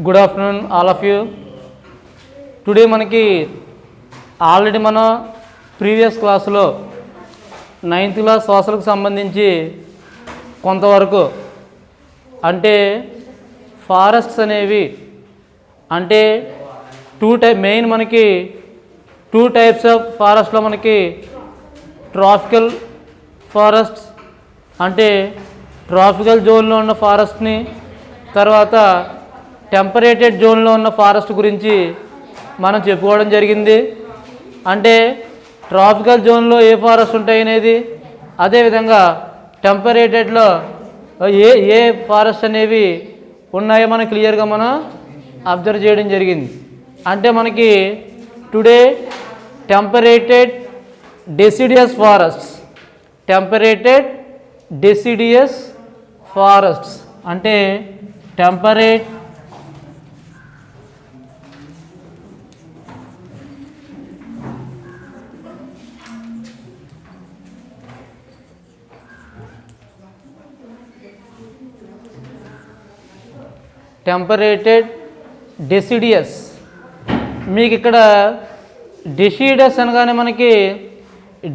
Good afternoon all of you. Today మనకి already మన previous క్లాసులో 9th క్లాస్ సోషల్కి సంబంధించి కొంతవరకు అంటే ఫారెస్ట్స్ అనేవి అంటే మెయిన్ మనకి 2 టైప్స్ ఆఫ్ ఫారెస్ట్లో మనకి ట్రాపికల్ ఫారెస్ట్స్ అంటే ట్రాపికల్ జోన్లో ఉన్న ఫారెస్ట్ని, తర్వాత టెంపరేటెడ్ జోన్లో ఉన్న ఫారెస్ట్ గురించి మనం చెప్పుకోవడం జరిగింది. అంటే ట్రాపికల్ జోన్లో ఏ ఫారెస్ట్ ఉంటాయి అనేది, అదేవిధంగా టెంపరేటెడ్లో ఏ ఫారెస్ట్ అనేవి ఉన్నాయో మనం క్లియర్గా మనం అబ్జర్వ్ చేయడం జరిగింది. అంటే మనకి today temperated deciduous forests, temperated deciduous forests అంటే టెంపరేట్ టెంపరేటెడ్ డెసిడియస్. మీకు ఇక్కడ డెసిడియస్ అనగానే మనకి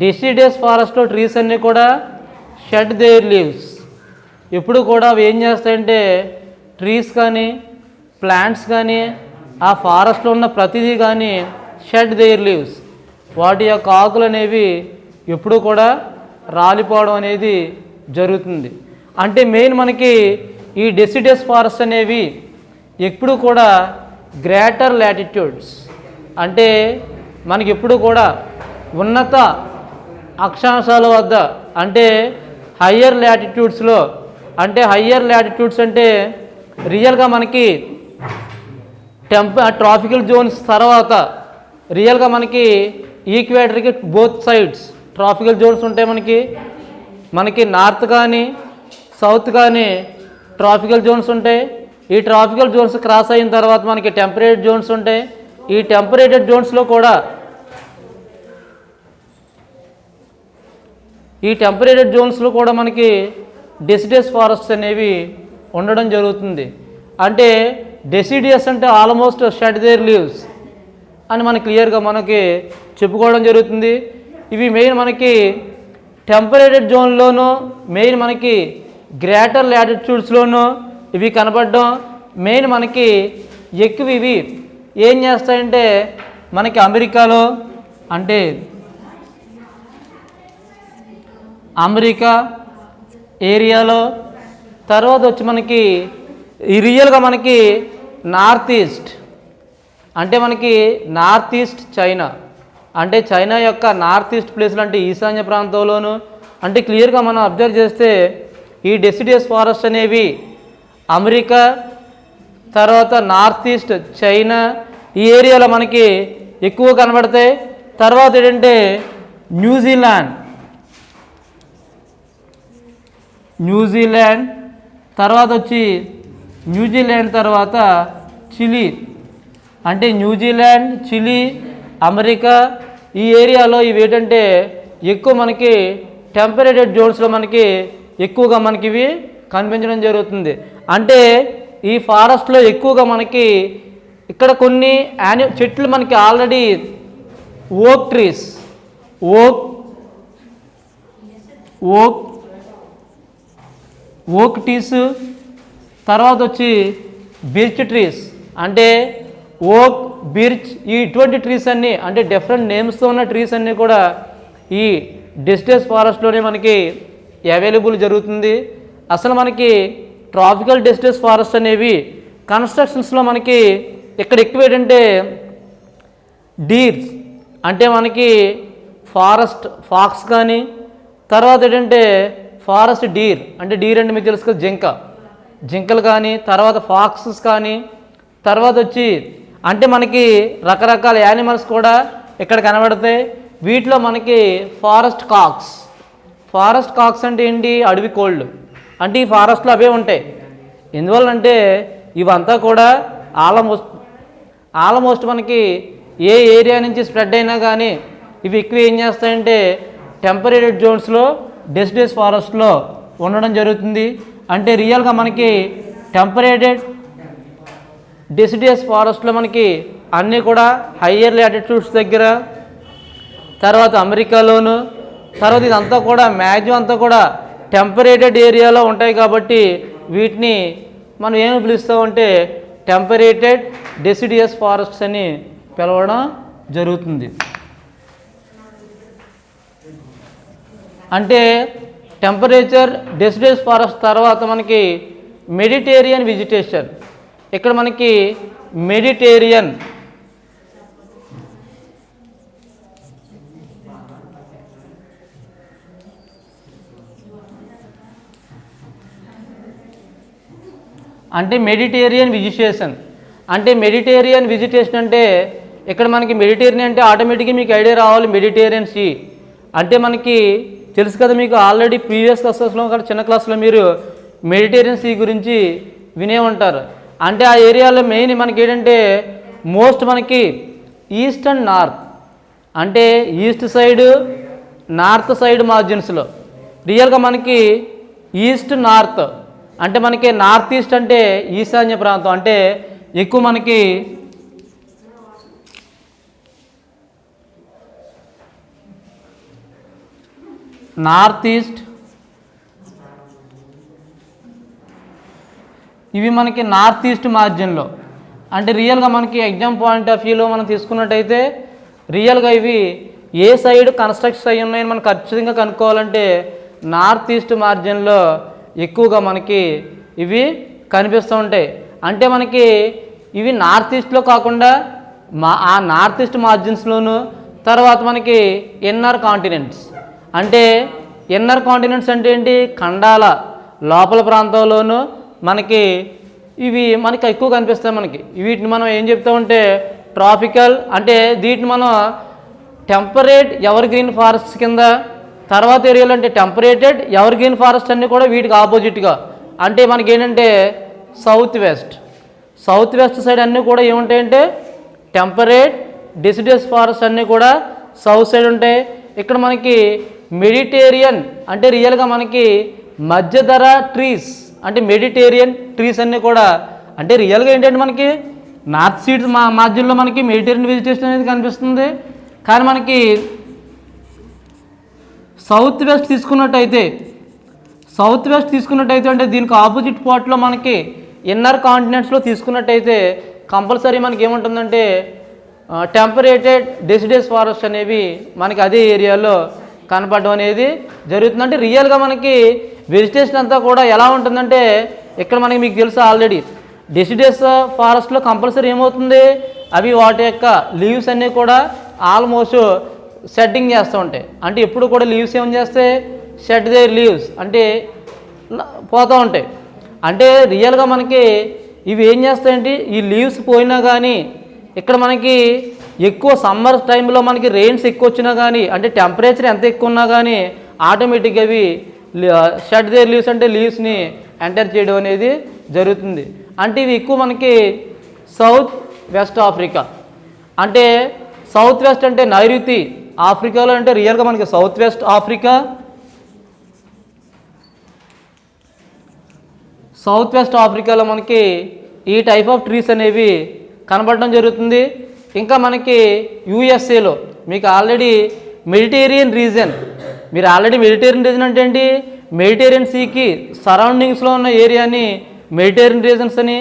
డెసిడియస్ ఫారెస్ట్లో ట్రీస్ అన్నీ కూడా షెడ్ దేర్ లీవ్స్. ఎప్పుడు కూడా అవి ఏం చేస్తాయంటే ట్రీస్ కానీ ప్లాంట్స్ కానీ ఆ ఫారెస్ట్లో ఉన్న ప్రతిదీ కానీ షెడ్ దేర్ లీవ్స్, వాటి యొక్క ఆకులు అనేవి ఎప్పుడు కూడా రాలిపోవడం అనేది జరుగుతుంది. అంటే మెయిన్ మనకి ఈ డెసిడియస్ ఫారెస్ట్ అనేవి ఎప్పుడు కూడా గ్రేటర్ లాటిట్యూడ్స్ అంటే మనకి ఎప్పుడు కూడా ఉన్నత అక్షాంశాల వద్ద అంటే హయ్యర్ లాటిట్యూడ్స్లో, అంటే హయ్యర్ లాటిట్యూడ్స్ అంటే రియల్గా మనకి ట్రాపికల్ జోన్స్ తర్వాత రియల్గా మనకి ఈక్వేటర్కి బోత్ సైడ్స్ ట్రాపికల్ జోన్స్ ఉంటాయి. మనకి నార్త్ కానీ సౌత్ కానీ ట్రాపికల్ జోన్స్ ఉంటాయి. ఈ ట్రాపికల్ జోన్స్ క్రాస్ అయిన తర్వాత మనకి టెంపరేట్ జోన్స్ ఉంటాయి. ఈ టెంపరేటెడ్ జోన్స్లో కూడా మనకి డెసిడియస్ ఫారెస్ట్స్ అనేవి ఉండడం జరుగుతుంది. అంటే డెసిడియస్ అంటే ఆల్మోస్ట్ షెడ్ దేర్ లీవ్స్ అని మనకి క్లియర్గా మనకి చెప్పుకోవడం జరుగుతుంది. ఇవి మెయిన్ మనకి టెంపరేటెడ్ జోన్లోనూ మెయిన్ మనకి గ్రేటర్ లాటిట్యూడ్స్లోనూ ఇవి కనపడడం మెయిన్ మనకి ఎక్కువ. ఇవి ఏం చేస్తాయంటే మనకి అమెరికాలో అంటే అమెరికా ఏరియాలో, తర్వాత వచ్చి మనకి ఈ రియల్గా మనకి నార్త్ ఈస్ట్ అంటే మనకి నార్త్ ఈస్ట్ చైనా అంటే చైనా యొక్క నార్త్ ఈస్ట్ ప్లేస్లు అంటే ఈశాన్య ప్రాంతంలోను అంటే క్లియర్గా మనం అబ్జర్వ్ చేస్తే ఈ డెసిడియస్ ఫారెస్ట్ అనేవి అమెరికా, తర్వాత నార్త్ ఈస్ట్ చైనా ఈ ఏరియాలో మనకి ఎక్కువ కనబడతాయి. తర్వాత ఏంటంటే న్యూజిలాండ్, తర్వాత వచ్చి న్యూజిలాండ్ తర్వాత చిలీ అంటే న్యూజిలాండ్, చిలీ, అమెరికా ఈ ఏరియాలో ఇవి ఏంటంటే ఎక్కువ మనకి టెంపరేటెడ్ జోన్స్లో మనకి ఎక్కువగా మనకి ఇవి కనిపించడం జరుగుతుంది. అంటే ఈ ఫారెస్ట్లో ఎక్కువగా మనకి ఇక్కడ కొన్ని చెట్లు మనకి ఆల్రెడీ ఓక్ ట్రీస్, ఓక్ ట్రీస్, తర్వాత వచ్చి బిర్చ్ ట్రీస్ అంటే ఓక్, బిర్చ్ ఇటువంటి ట్రీస్ అన్నీ అంటే డిఫరెంట్ నేమ్స్తో ఉన్న ట్రీస్ అన్నీ కూడా ఈ డెసిడియస్ ఫారెస్ట్లోనే మనకి అవైలబుల్ జరుగుతుంది. అసలు మనకి ట్రాపికల్ డెసిడియస్ ఫారెస్ట్ అనేవి కన్స్ట్రక్షన్స్లో మనకి ఇక్కడ ఎక్కువ ఏంటంటే డీర్స్ అంటే మనకి ఫారెస్ట్ ఫాక్స్ కానీ, తర్వాత ఏంటంటే ఫారెస్ట్ డీర్ అంటే డీర్ అంటే మీకు తెలుసు కదా జింకలు కానీ, తర్వాత ఫాక్సెస్ కానీ, తర్వాత వచ్చి అంటే మనకి రకరకాల యానిమల్స్ కూడా ఇక్కడ కనబడతాయి. వీటిలో మనకి ఫారెస్ట్ కాక్స్ అంటే ఏంటి, అడవి కోళ్ళు అంటే ఈ ఫారెస్ట్లో అవే ఉంటాయి. ఎందువల్లంటే ఇవంతా కూడా ఆల్మోస్ట్ మనకి ఏ ఏరియా నుంచి స్ప్రెడ్ అయినా కానీ ఇవి ఎక్కువ ఏం చేస్తాయంటే టెంపరేటెడ్ జోన్స్లో డెసిడియస్ ఫారెస్ట్లో ఉండడం జరుగుతుంది. అంటే రియల్గా మనకి టెంపరేటెడ్ డెసిడియస్ ఫారెస్ట్లో మనకి అన్నీ కూడా హయ్యర్ లాటిట్యూడ్స్ దగ్గర, తర్వాత అమెరికాలోను, తర్వాత ఇదంతా కూడా మ్యాక్సిమం అంతా కూడా టెంపరేటెడ్ ఏరియాలో ఉంటాయి కాబట్టి వీటిని మనం ఏమి పిలుస్తామంటే టెంపరేటెడ్ డెసిడియస్ ఫారెస్ట్స్ అని పిలవడం జరుగుతుంది. అంటే టెంపరేచర్ డెసిడియస్ ఫారెస్ట్ తర్వాత మనకి మెడిటేరియన్ వెజిటేషన్. ఇక్కడ మనకి మెడిటేరియన్ అంటే మెడిటేరియన్ వెజిటేషన్. అంటే మెడిటేరియన్ వెజిటేషన్ అంటే ఇక్కడ మనకి మెడిటేరియన్ అంటే ఆటోమేటిక్గా మీకు ఐడియా రావాలి మెడిటేరియన్ సీ అంటే మనకి తెలుసు కదా, మీకు ఆల్రెడీ ప్రీవియస్ క్లాసెస్లో కూడా చిన్న క్లాస్లో మీరు మెడిటేరియన్ సీ గురించి వినే ఉంటారు. అంటే ఆ ఏరియాలో మెయిన్ మనకి ఏంటంటే మోస్ట్ మనకి ఈస్ట్ అండ్ నార్త్, అంటే ఈస్ట్ సైడ్ నార్త్ సైడ్ మార్జిన్స్లో రియల్గా మనకి ఈస్ట్ నార్త్ అంటే మనకి నార్త్ ఈస్ట్ అంటే ఈశాన్య ప్రాంతం, అంటే ఎక్కువ మనకి నార్త్ ఈస్ట్, ఇవి మనకి నార్త్ ఈస్ట్ మార్జిన్లో. అంటే రియల్గా మనకి ఎగ్జామ్ పాయింట్ ఆఫ్ వ్యూలో మనం తీసుకున్నట్టయితే రియల్గా ఇవి ఏ సైడ్ కన్స్ట్రక్ట్స్ అయ్యి ఉన్నాయని మనం ఖచ్చితంగా కనుక్కోవాలంటే నార్త్ ఈస్ట్ మార్జిన్లో ఎక్కువగా మనకి ఇవి కనిపిస్తూ ఉంటాయి. అంటే మనకి ఇవి నార్త్ ఈస్ట్లో కాకుండా ఆ నార్త్ ఈస్ట్ మార్జిన్స్లోను, తర్వాత మనకి ఇన్నర్ కాంటినెంట్స్. అంటే ఇన్నర్ కాంటినెంట్స్ అంటే ఏంటి, ఖండాల లోపల ప్రాంతంలోనూ మనకి ఇవి మనకి ఎక్కువ కనిపిస్తాయి. మనకి వీటిని మనం ఏం చెప్తామంటే ట్రాపికల్, అంటే వీటిని మనం టెంపరేట్ ఎవర్ గ్రీన్ ఫారెస్ట్స్ కింద, తర్వాత ఏరియాలో అంటే టెంపరేటెడ్ ఎవర్ గ్రీన్ ఫారెస్ట్ అన్నీ కూడా వీటికి ఆపోజిట్గా. అంటే మనకి ఏంటంటే సౌత్ వెస్ట్ సైడ్ అన్నీ కూడా ఏముంటాయంటే టెంపరేట్ డెసిడియస్ ఫారెస్ట్ అన్నీ కూడా సౌత్ సైడ్ ఉంటాయి. ఇక్కడ మనకి మెడిటేరియన్ అంటే రియల్గా మనకి మధ్యధర ట్రీస్, అంటే మెడిటేరియన్ ట్రీస్ అన్నీ కూడా అంటే రియల్గా ఏంటంటే మనకి నార్త్ సీడ్స్ మధ్యలో మనకి మెడిటేరియన్ వెజిటేషన్ అనేది కనిపిస్తుంది. కానీ మనకి సౌత్ వెస్ట్ తీసుకున్నట్టయితే అంటే దీనికి ఆపోజిట్ పార్ట్లో మనకి ఇన్నర్ కాంటినెంట్స్లో తీసుకున్నట్టయితే కంపల్సరీ మనకి ఏముంటుందంటే టెంపరేటెడ్ డెసిడియస్ ఫారెస్ట్ అనేవి మనకి అదే ఏరియాలో కనపడడం అనేది జరుగుతుంది. అంటే రియల్గా మనకి వెజిటేషన్ అంతా కూడా ఎలా ఉంటుందంటే ఇక్కడ మనకి మీకు తెలుసు ఆల్రెడీ డెసిడియస్ ఫారెస్ట్లో కంపల్సరీ ఏమవుతుంది, అవి వాటి యొక్క లీవ్స్ అన్నీ కూడా ఆల్మోస్ట్ షెడ్డింగ్ చేస్తూ ఉంటాయి. అంటే ఎప్పుడు కూడా లీవ్స్ ఏం చేస్తాయి, షెడ్ దేర్ లీవ్స్ అంటే పోతూ ఉంటాయి. అంటే రియల్గా మనకి ఇవి ఏం చేస్తాయంటే ఈ లీవ్స్ పోయినా కానీ ఇక్కడ మనకి ఎక్కువ సమ్మర్ టైంలో మనకి రెయిన్స్ ఎక్కువ వచ్చినా కానీ అంటే టెంపరేచర్ ఎంత ఎక్కువ ఉన్నా కానీ ఆటోమేటిక్గా అవి షెడ్ దేర్ లీవ్స్ అంటే లీవ్స్ని ఎంటర్ చేయడం అనేది జరుగుతుంది. అంటే ఇవి ఎక్కువ మనకి సౌత్ వెస్ట్ ఆఫ్రికా, అంటే సౌత్ వెస్ట్ అంటే నైరుతి ఆఫ్రికాలో, అంటే రియల్గా మనకి south west Africa, south west ఆఫ్రికాలో మనకి ఈ టైప్ ఆఫ్ ట్రీస్ అనేవి కనబడడం జరుగుతుంది. ఇంకా మనకి యూఎస్ఏలో మీకు ఆల్రెడీ మెడిటేరియన్ రీజన్, మీరు ఆల్రెడీ మెడిటేరియన్ రీజన్ అంటే ఏంటి, మెడిటేరియన్ సీకి సరౌండింగ్స్లో ఉన్న ఏరియాని మెడిటేరియన్ రీజన్స్ అని,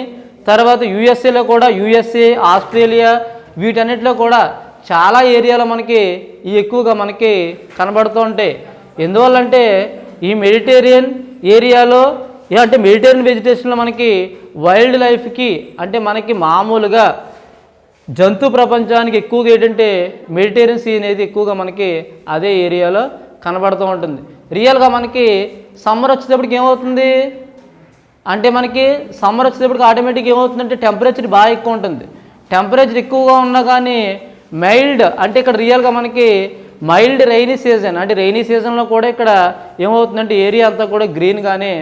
తర్వాత యూఎస్ఏలో కూడా యూఎస్ఏ, ఆస్ట్రేలియా వీటన్నిటిలో కూడా చాలా ఏరియాలో మనకి ఈ ఎక్కువగా మనకి కనబడుతూ ఉంటాయి. ఎందువల్లంటే ఈ మెడిటేరియన్ ఏరియాలో అంటే మెడిటేరియన్ వెజిటేషన్లో మనకి వైల్డ్ లైఫ్కి అంటే మనకి మామూలుగా జంతు ప్రపంచానికి ఎక్కువగా ఏంటంటే మెడిటేరియన్ సీ అనేది ఎక్కువగా మనకి అదే ఏరియాలో కనబడుతూ ఉంటుంది. రియల్గా మనకి సమ్మర్ వచ్చేటప్పటికి ఏమవుతుంది అంటే మనకి సమ్మర్ వచ్చేటప్పటికి ఆటోమేటిక్గా ఏమవుతుందంటే టెంపరేచర్ బాగా ఎక్కువ ఉంటుంది. టెంపరేచర్ ఎక్కువగా ఉన్నా కానీ మైల్డ్ అంటే ఇక్కడ రియల్గా మనకి మైల్డ్ రైనీ సీజన్, అంటే రైనీ సీజన్లో కూడా ఇక్కడ ఏమవుతుందంటే ఏరియా అంతా కూడా గ్రీన్గానే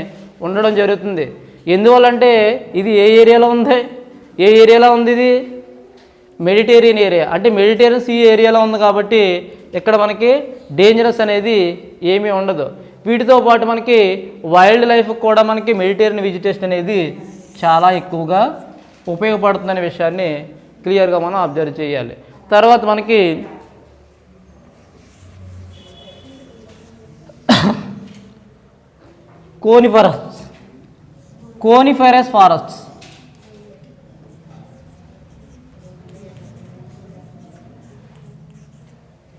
ఉండడం జరుగుతుంది. ఎందువల్లంటే ఇది ఏ ఏరియాలో ఉంది, ఇది మెడిటేరియన్ ఏరియా, అంటే మెడిటేరియన్ సీ ఏరియాలో ఉంది కాబట్టి ఇక్కడ మనకి డేంజరస్ అనేది ఏమీ ఉండదు. వీటితో పాటు మనకి వైల్డ్ లైఫ్ కూడా మనకి మెడిటేరియన్ వెజిటేషన్ అనేది చాలా ఎక్కువగా ఉపయోగపడుతుందనే విషయాన్ని క్లియర్గా మనం అబ్జర్వ్ చేయాలి. తర్వాత మనకి కోనిఫరస్ ఫారెస్ట్స్.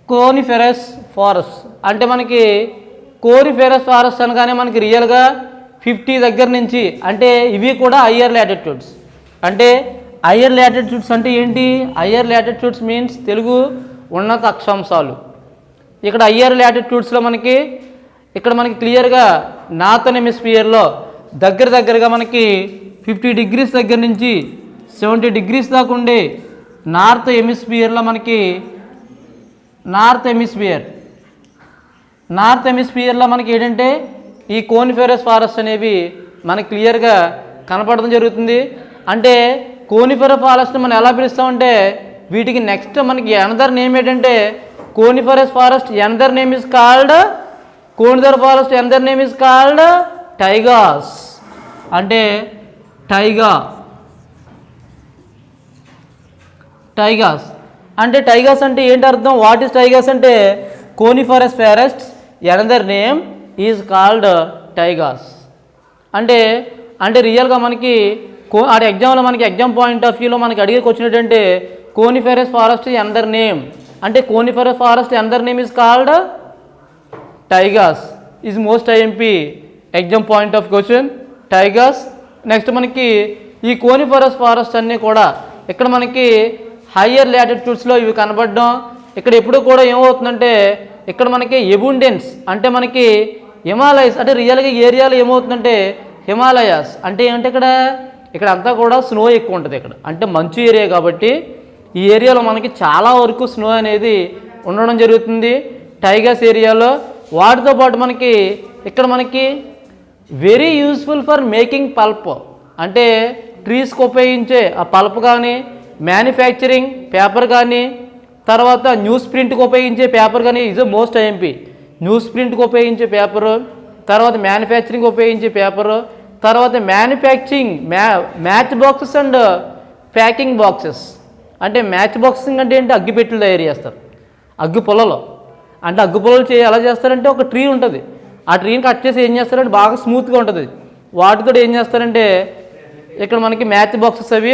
కోనిఫెరస్ ఫారెస్ట్ అంటే మనకి కోనిఫెరస్ ఫారెస్ట్ అనగానే మనకి రియల్గా 50 దగ్గర నుంచి, అంటే ఇవి కూడా హయ్యర్ లాటిట్యూడ్స్. అంటే హయ్యర్ లాటిట్యూడ్స్ అంటే ఏంటి? హయ్యర్ లాటిట్యూడ్స్ మీన్స్ తెలుగు ఉన్నత అక్షాంశాలు. ఇక్కడ హయ్యర్ లాటిట్యూడ్స్లో ఇక్కడ మనకి క్లియర్గా నార్థన్ హెమిస్ఫియర్లో దగ్గరగా మనకి 50 డిగ్రీస్ దగ్గర నుంచి 70 డిగ్రీస్ దాకా ఉండే నార్త్ హెమిస్ఫియర్లో మనకి నార్త్ హెమిస్ఫియర్లో మనకి ఏంటంటే ఈ కోనిఫెరస్ ఫారెస్ట్ అనేవి మనకి క్లియర్గా కనపడడం జరుగుతుంది. అంటే కోనిఫెరస్ ఫారెస్ట్ మనం ఎలా పిలుస్తామంటే వీటికి నెక్స్ట్ మనకి అనదర్ నేమ్ ఏంటంటే coniferous forest another name is called coniferous forest another name is called taigas. అంటే టైగాస్ అంటే టైగాస్ అంటే ఏంటి అర్థం? వాట్ ఈస్ టైగాస్ అంటే coniferous forest another name is called taigas. అంటే రియల్గా మనకి ఎగ్జామ్లో మనకి ఎగ్జామ్ పాయింట్ ఆఫ్ వ్యూలో మనకి అడిగేకి వచ్చినట్టంటే కోనిఫరస్ ఫారెస్ట్ అనదర్ నేమ్ అంటే coniferous forest another name is called taigas is most IMP exam point of question taigas. Next మనకి ఈ కోనిఫరస్ ఫారెస్ట్ అన్నీ కూడా ఇక్కడ మనకి హయ్యర్ లాటిట్యూడ్స్లో ఇవి కనబడడం. ఇక్కడ ఎప్పుడు కూడా ఏమవుతుందంటే ఇక్కడ మనకి ఎబుండెన్స్ అంటే మనకి హిమాలయస్ అంటే రియల్గా ఏరియాలో ఏమవుతుందంటే హిమాలయాస్ అంటే ఏంటంటే ఇక్కడ అంతా కూడా స్నో ఎక్కువ ఉంటుంది. ఇక్కడ అంటే మంచు ఏరియా కాబట్టి ఈ ఏరియాలో మనకి చాలా వరకు స్నో అనేది ఉండడం జరుగుతుంది టైగాస్ ఏరియాలో. వాటితో పాటు మనకి ఇక్కడ మనకి very useful for making pulp అంటే ట్రీస్కి ఉపయోగించే ఆ పల్ప్ కానీ, మ్యానుఫ్యాక్చరింగ్ పేపర్ కానీ, తర్వాత న్యూస్ ప్రింట్కి ఉపయోగించే పేపర్ కానీ ఈజ్ మోస్ట్ ఐఎంపీ. న్యూస్ ప్రింట్కి ఉపయోగించే పేపరు, తర్వాత మ్యానుఫ్యాక్చరింగ్ ఉపయోగించే పేపరు, తర్వాత match boxes and packing boxes. అంటే మ్యాచ్ బాక్సింగ్ అంటే ఏంటి? అగ్గిపెట్టెలు తయారు చేస్తారు. అగ్గి పొలలో అంటే అగ్గి పొలలు ఎలా చేస్తారంటే ఒక ట్రీ ఉంటుంది, ఆ ట్రీని కట్ చేసి ఏం చేస్తారంటే బాగా స్మూత్గా ఉంటుంది. వాటితో ఏం చేస్తారంటే ఇక్కడ మనకి మ్యాచ్ బాక్సెస్ అవి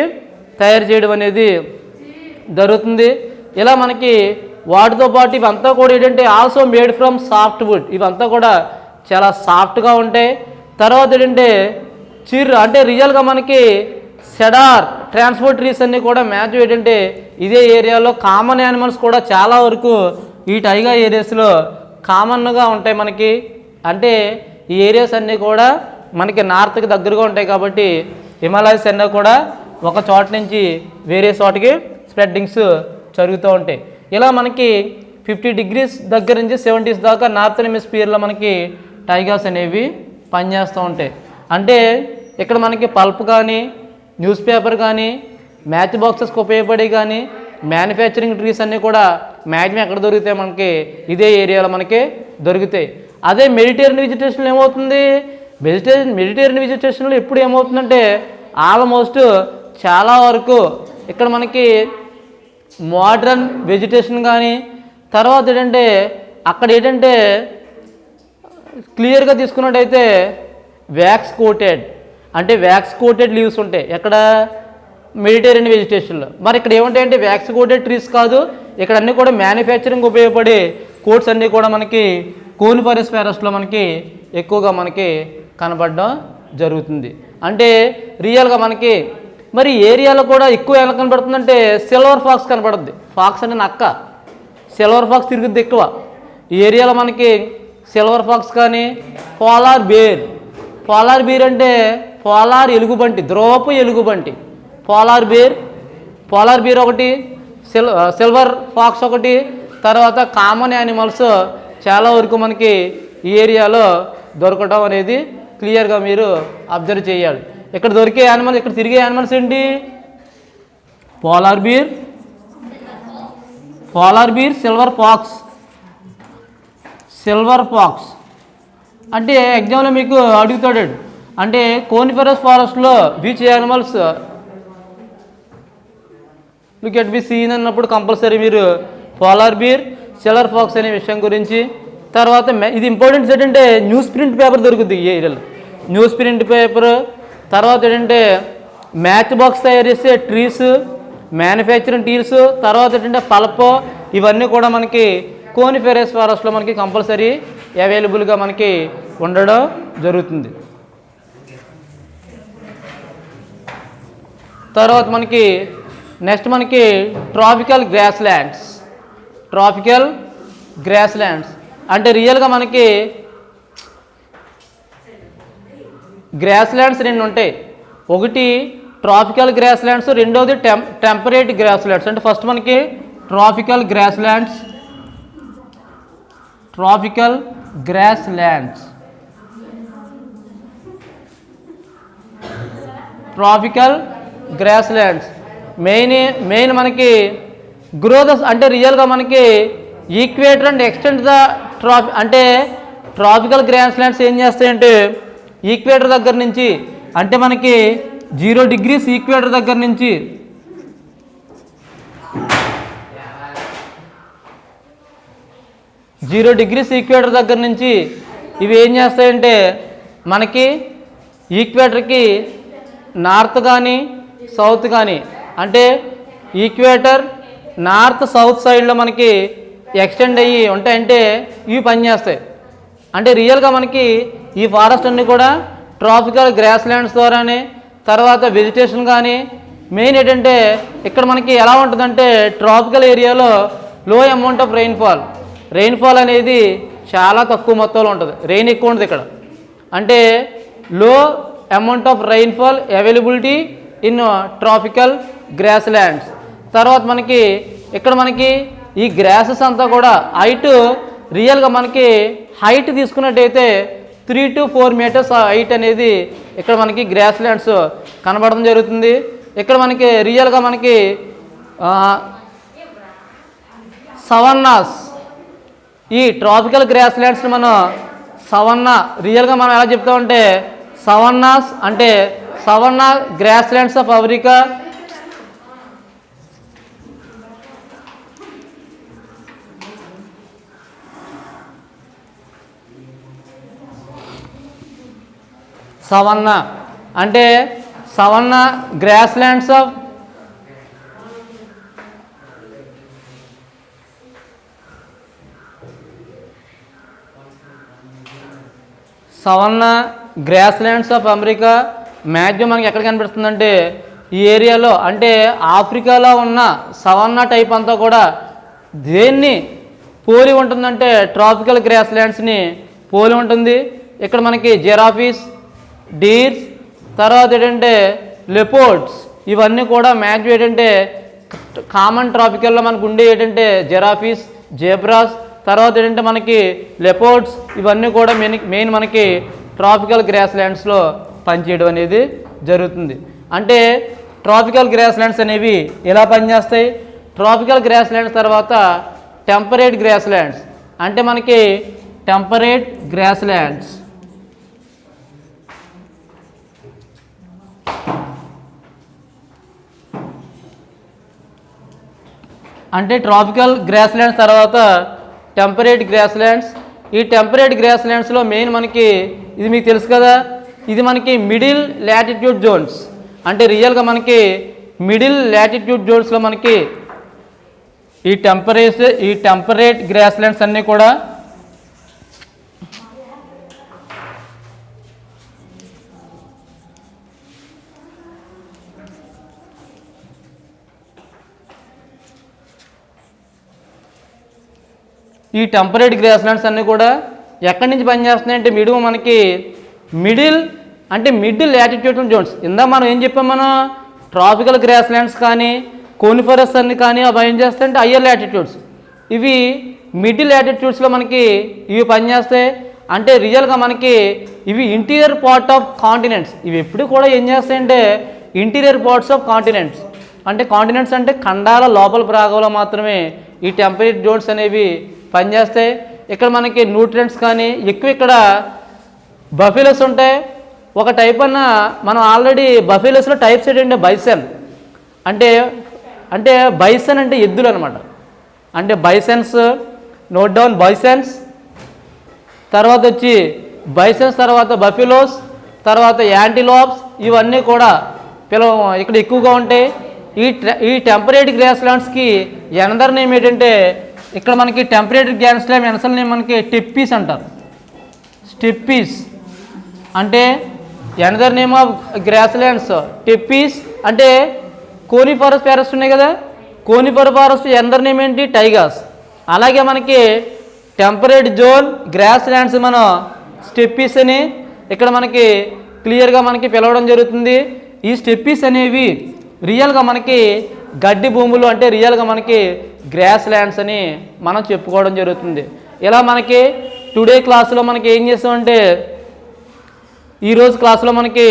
తయారు చేయడం అనేది జరుగుతుంది. ఇలా మనకి వాటితో పాటు ఇవంతా కూడా ఏంటంటే also made from soft wood. ఇవంతా కూడా చాలా సాఫ్ట్గా ఉంటాయి. తర్వాత ఏంటంటే అంటే రియల్గా మనకి సెడార్ ట్రాన్స్పోర్ట్ ట్రీస్ అన్నీ కూడా మ్యాచ్ ఏంటంటే ఇదే ఏరియాలో కామన్ యానిమల్స్ కూడా చాలా వరకు ఈ టైగా ఏరియాస్లో కామన్గా ఉంటాయి మనకి. అంటే ఈ ఏరియాస్ అన్నీ కూడా మనకి నార్త్కి దగ్గరగా ఉంటాయి కాబట్టి హిమాలయస్ అన్నీ కూడా ఒక చోట నుంచి వేరే చోటకి స్ప్రెడ్డింగ్స్ జరుగుతూ ఉంటాయి. ఇలా మనకి 50 డిగ్రీస్ దగ్గర నుంచి 70s దాకా నార్థన్ హెమిస్ఫియర్లో మనకి టైగాస్ అనేవి పనిచేస్తూ ఉంటాయి. అంటే ఇక్కడ మనకి పల్ప్ కానీ, న్యూస్ పేపర్ కానీ, మ్యాచ్ బాక్సెస్కి ఉపయోగపడే కానీ, మ్యానుఫ్యాక్చరింగ్ ట్రీస్ అన్నీ కూడా మ్యాక్సిమం ఎక్కడ దొరుకుతాయి? మనకి ఇదే ఏరియాలో మనకి దొరుకుతాయి. అదే మెడిటేరియన్ వెజిటేషన్లో ఏమవుతుంది? మెడిటేరియన్ వెజిటేషన్లో ఎప్పుడు ఏమవుతుందంటే ఆల్మోస్ట్ చాలా వరకు ఇక్కడ మనకి మోడ్రన్ వెజిటేషన్ కానీ, తర్వాత ఏంటంటే అక్కడ ఏంటంటే క్లియర్గా తీసుకున్నట్టయితే వ్యాక్స్ కోటెడ్ లీవ్స్ ఉంటాయి ఎక్కడ? మెడిటేరియన్ వెజిటేషన్లో. మరి ఇక్కడ ఏముంటాయంటే వ్యాక్స్ కోటెడ్ ట్రీస్ కాదు, ఇక్కడ అన్నీ కూడా మ్యానుఫ్యాక్చరింగ్ ఉపయోగపడే కోట్స్ అన్నీ కూడా మనకి కోనిఫరస్ ఫారెస్ట్లో మనకి ఎక్కువగా మనకి కనపడడం జరుగుతుంది. అంటే రియల్గా మనకి మరి ఏరియాలో కూడా ఎక్కువ ఎలా కనపడుతుందంటే సిల్వర్ ఫాక్స్ కనపడుద్ది. ఫాక్స్ అంటే నక్క, సిల్వర్ ఫాక్స్ తిరుగుద్ది ఎక్కువ ఈ ఏరియాలో మనకి. సిల్వర్ ఫాక్స్ కానీ, పోలార్ బేర్ అంటే పోలార్ ఎలుగుబంటి, ధ్రువపు ఎలుగుబంటి. పోలార్ బేర్ ఒకటి, సిల్వర్ ఫాక్స్ ఒకటి, తర్వాత కామన్ యానిమల్స్ చాలా వరకు మనకి ఈ ఏరియాలో దొరకడం అనేది క్లియర్గా మీరు అబ్జర్వ్ చేయాలి. ఇక్కడ దొరికే యానిమల్స్, ఇక్కడ తిరిగే యానిమల్స్ ఏంటి? Polar bear, silver fox. అంటే ఎగ్జామ్లో మీకు అడుగుతాడు అంటే కోనిఫరస్ ఫారెస్ట్లో which animals get be seen అన్నప్పుడు కంపల్సరీ మీరు పోలార్ బీర్, సిల్వర్ ఫాక్స్ అనే విషయం గురించి. తర్వాత ఇది ఇంపార్టెంట్ ఏంటంటే న్యూస్ ప్రింట్ పేపర్ దొరుకుతుంది ఈ ఏరియాలో, న్యూస్ ప్రింట్ పేపర్. తర్వాత ఏంటంటే మ్యాచ్ బాక్స్ తయారు చేసే ట్రీస్, మ్యానుఫ్యాక్చరింగ్ టీల్స్, తర్వాత ఏంటంటే పల్ప్, ఇవన్నీ కూడా మనకి కోనిఫెరస్ ఫారెస్ట్లో మనకి కంపల్సరీ అవైలబుల్గా మనకి ఉండడం జరుగుతుంది. తర్వాత మనకి నెక్స్ట్ మనకి tropical grass lands. Tropical grass lands అంటే రియల్గా మనకి గ్రాస్ ల్యాండ్స్ రెండు ఉంటాయి. ఒకటి ట్రాపికల్ గ్రాస్ ల్యాండ్స్, రెండోది టెంపరేట్ గ్రాస్ ల్యాండ్స్. అంటే ఫస్ట్ మనకి tropical grass lands. Tropical grass lands, tropical grass lands main మనకి గ్రోత్ అంటే రియల్గా మనకి ఈక్వేటర్ అండ్ ఎక్స్టెండ్ ద అంటే ట్రాపికల్ గ్రాస్ ల్యాండ్స్ ఏం చేస్తాయంటే ఈక్వేటర్ దగ్గర నుంచి అంటే మనకి 0 degrees ఈక్వేటర్ దగ్గర నుంచి 0 degrees ఈక్వేటర్ దగ్గర నుంచి ఇవి ఏం చేస్తాయంటే మనకి ఈక్వేటర్కి నార్త్ కానీ సౌత్ కానీ అంటే ఈక్వేటర్ నార్త్ సౌత్ సైడ్లో మనకి ఎక్స్టెండ్ అయ్యి ఉంటాయంటే ఇవి పనిచేస్తాయి. అంటే రియల్గా మనకి ఈ ఫారెస్ట్ అన్నీ కూడా ట్రాపికల్ గ్రాస్ ల్యాండ్స్ ద్వారానే. తర్వాత వెజిటేషన్ కానీ మెయిన్ ఏంటంటే ఇక్కడ మనకి ఎలా ఉంటుందంటే ట్రాపికల్ ఏరియాలో లో అమౌంట్ ఆఫ్ రెయిన్ఫాల్ అనేది చాలా తక్కువ మొత్తంలో ఉంటుంది. రెయిన్ ఎక్కువ ఉంటుంది ఇక్కడ, అంటే లో amount of rainfall availability in tropical grasslands. తర్వాత మనకి ఇక్కడ మనకి ఈ గ్రాసెస్ అంతా కూడా హైట్ రియల్గా మనకి హైట్ తీసుకున్నట్టయితే 3 to 4 meters హైట్ అనేది ఇక్కడ మనకి గ్రాస్ ల్యాండ్స్ కనబడడం జరుగుతుంది. ఇక్కడ మనకి రియల్గా మనకి సవన్నాస్, ఈ ట్రాపికల్ గ్రాస్ ల్యాండ్స్ని మనం సవన్నా రియల్గా మనం ఎలా చెప్తామంటే సవన్నాస్ అంటే savanna grasslands of America. Savanna అంటే savanna grasslands of savanna grasslands of America maximum మనకి ఎక్కడ కనిపిస్తుందంటే ఈ ఏరియాలో. అంటే ఆఫ్రికాలో ఉన్న సవన్నా టైప్ అంతా కూడా దేన్ని పోలి ఉంటుందంటే ట్రాపికల్ గ్రాస్ ల్యాండ్స్ని పోలి ఉంటుంది. ఇక్కడ మనకి జిరాఫీస్, డీర్స్, తర్వాత ఏంటంటే లెపోర్డ్స్, ఇవన్నీ కూడా మ్యాక్సిమం ఏంటంటే కామన్ ట్రాపికల్లో మనకు ఉండే ఏంటంటే జిరాఫీస్, జేబ్రాస్, తర్వాత ఏంటంటే మనకి లెపోర్డ్స్, ఇవన్నీ కూడా మెయిన్ మనకి ట్రాపికల్ గ్రాస్ ల్యాండ్స్లో పనిచేయడం అనేది జరుగుతుంది. అంటే ట్రాపికల్ గ్రాస్ ల్యాండ్స్ అనేవి ఎలా పనిచేస్తాయి? ట్రాపికల్ గ్రాస్ ల్యాండ్స్ తర్వాత టెంపరేట్ గ్రాస్ ల్యాండ్స్ అంటే మనకి టెంపరేట్ గ్రాస్ ల్యాండ్స్ అంటే ట్రాపికల్ గ్రాస్ ల్యాండ్స్ తర్వాత టెంపరేట్ గ్రాస్ ల్యాండ్స్. ఈ టెంపరేట్ గ్రాస్ ల్యాండ్స్లో మెయిన్ మనకి ఇది మీకు తెలుసు కదా, ఇది మనకి మిడిల్ లాటిట్యూడ్ జోన్స్. అంటే రియల్గా మనకి మిడిల్ లాటిట్యూడ్ జోన్స్లో మనకి ఈ టెంపరేట్ గ్రాస్ ల్యాండ్స్ అన్నీ కూడా ఈ టెంపరేట్ గ్రాస్ ల్యాండ్స్ అన్నీ కూడా ఎక్కడి నుంచి పనిచేస్తున్నాయంటే మనకి మిడిల్ లాటిట్యూడ్ జోన్స్. ఇందా మనం ఏం చెప్పాం, మనం ట్రాపికల్ గ్రాస్ ల్యాండ్స్ కానీ కోనిఫరస్ అన్ని కానీ అవి ఏం చేస్తాయంటే హయ్యర్ లాటిట్యూడ్స్. ఇవి మిడిల్ లాటిట్యూడ్స్లో మనకి ఇవి పనిచేస్తాయి. అంటే రియల్గా మనకి ఇవి ఇంటీరియర్ పార్ట్ ఆఫ్ కాంటినెంట్స్. ఇవి ఎప్పుడు కూడా ఏం చేస్తాయంటే ఇంటీరియర్ పార్ట్స్ ఆఫ్ కాంటినెంట్స్. అంటే కాంటినెంట్స్ అంటే ఖండాల లోపల భాగంలో మాత్రమే ఈ టెంపరేట్ జోన్స్ అనేవి పనిచేస్తాయి. ఇక్కడ మనకి న్యూట్రియంట్స్ కానీ ఎక్కువ ఇక్కడ బఫెలోస్ ఉంటాయి. ఒక టైప్ అన్న మనం ఆల్రెడీ బఫెలోస్లో టైప్స్ ఏంటంటే బైసన్ అంటే అంటే బైసన్ అంటే ఎద్దులు అనమాట. అంటే బైసెన్స్, నోట్ డౌన్ బైసెన్స్, తర్వాత వచ్చి బైసెన్స్, తర్వాత బఫెలోస్, తర్వాత యాంటిలోప్స్, ఇవన్నీ కూడా ఇక్కడ ఎక్కువగా ఉంటాయి. ఈ టెంపరేట్ గ్రాస్ ల్యాండ్స్కి ఎనదర్ నేమ్ ఏంటంటే, ఇక్కడ మనకి temperate grassland another name మనకి టిప్పీస్ అంటారు. స్టిప్పీస్ అంటే another name of grasslands steppes. అంటే కోనిఫరస్ ఫారెస్ట్ ఉన్నాయి కదా, కోనిఫర్ ఫారెస్ట్ ఎనదర్ నేమ్ ఏంటి, టైగాస్. అలాగే మనకి టెంపరేట్ జోన్ గ్రాస్ ల్యాండ్స్ మనం స్టెప్పీస్ అని ఇక్కడ మనకి క్లియర్గా మనకి పిలవడం జరుగుతుంది. ఈ స్టెప్పీస్ అనేవి రియల్గా మనకి గడ్డి భూములు, అంటే రియల్గా మనకి గ్రాస్ ల్యాండ్స్ అని మనం చెప్పుకోవడం జరుగుతుంది. ఇలా మనకి టుడే క్లాస్లో మనకి ఏం చేస్తామంటే, ఈరోజు క్లాస్లో మనకి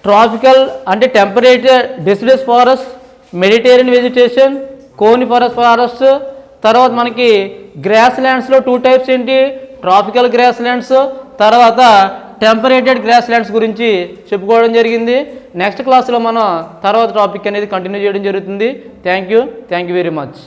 ట్రాపికల్ అంటే temperature deciduous forest, Mediterranean vegetation, coniferous forest, తర్వాత మనకి గ్రాస్ ల్యాండ్స్లో 2 టైప్స్ ఏంటి, ట్రాపికల్ గ్రాస్ ల్యాండ్స్, తర్వాత టెంపరేటెడ్ గ్రాస్ ల్యాండ్స్ గురించి చెప్పుకోవడం జరిగింది. నెక్స్ట్ క్లాస్లో మనం తర్వాత టాపిక్ అనేది కంటిన్యూ చేయడం జరుగుతుంది. Thank you very much.